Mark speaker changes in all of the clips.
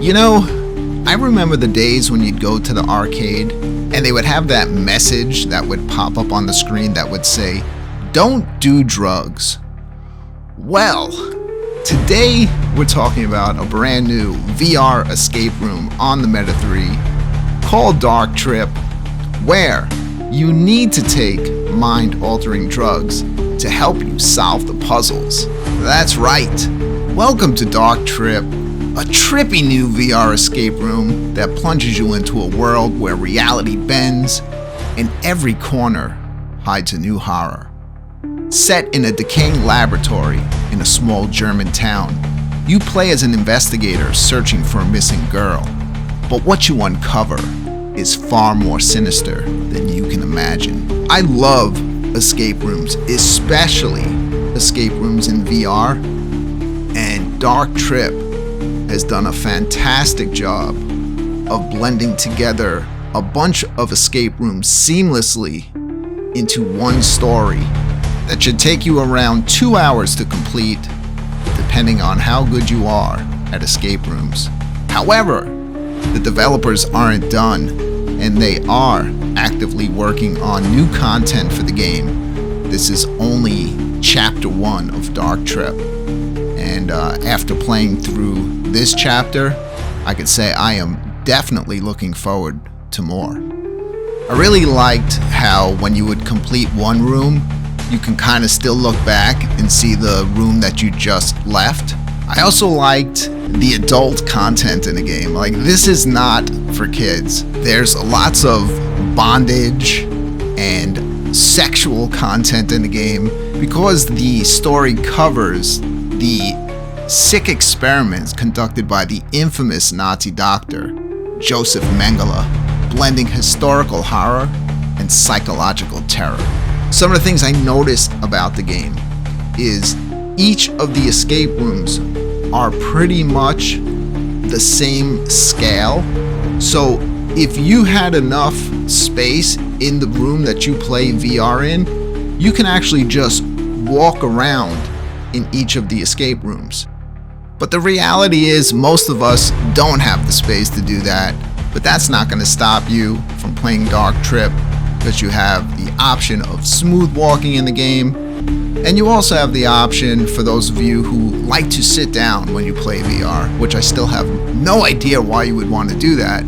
Speaker 1: You know, I remember the days when you'd go to the arcade and they would have that message that would pop up on the screen that would say, "Don't do drugs." Well, today we're talking about a brand new VR escape room on the Meta 3 called Darktrip, where you need to take mind-altering drugs to help you solve the puzzles. That's right. Welcome to Darktrip, a trippy new VR escape room that plunges you into a world where reality bends and every corner hides a new horror. Set in a decaying laboratory in a small German town, you play as an investigator searching for a missing girl. But what you uncover is far more sinister than you can imagine. I love escape rooms, especially escape rooms in VR, and Darktrip has done a fantastic job of blending together a bunch of escape rooms seamlessly into one story that should take you around 2 hours to complete, depending on how good you are at escape rooms. However, the developers aren't done, and they are actively working on new content for the game. This is only Chapter 1 of Darktrip, and after playing through this chapter, I could say I am definitely looking forward to more. I really liked how when you would complete one room, you can kind of still look back and see the room that you just left. I also liked the adult content in the game. Like, this is not for kids. There's lots of bondage and sexual content in the game because the story covers the sick experiments conducted by the infamous Nazi doctor, Joseph Mengele, blending historical horror and psychological terror. Some of the things I noticed about the game is each of the escape rooms are pretty much the same scale. So if you had enough space in the room that you play VR in, you can actually just walk around in each of the escape rooms. But the reality is most of us don't have the space to do that. But that's not going to stop you from playing Darktrip, because you have the option of smooth walking in the game, and you also have the option for those of you who like to sit down when you play VR, which I still have no idea why you would want to do that.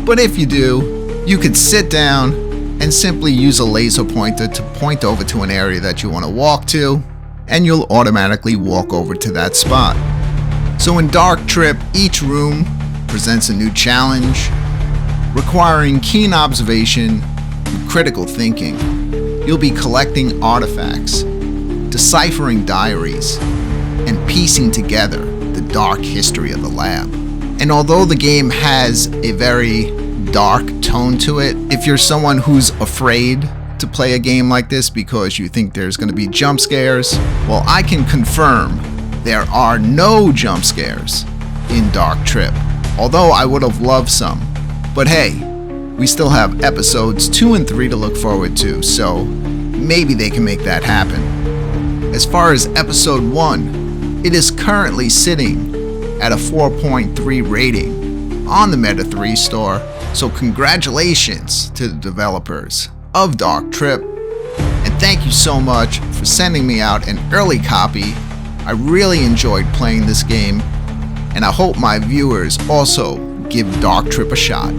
Speaker 1: But if you do, you could sit down and simply use a laser pointer to point over to an area that you want to walk to, and you'll automatically walk over to that spot. So in Darktrip, each room presents a new challenge, requiring keen observation and critical thinking. You'll be collecting artifacts, deciphering diaries, and piecing together the dark history of the lab. And although the game has a very dark tone to it, if you're someone who's afraid to play a game like this because you think there's going to be jump scares, well, I can confirm there are no jump scares in Darktrip, although I would have loved some. But hey, we still have episodes 2 and 3 to look forward to, so maybe they can make that happen. As far as episode 1, it is currently sitting at a 4.3 rating on the Meta 3 store, so congratulations to the developers of Darktrip, and thank you so much for sending me out an early copy. I really enjoyed playing this game, and I hope my viewers also give Darktrip a shot.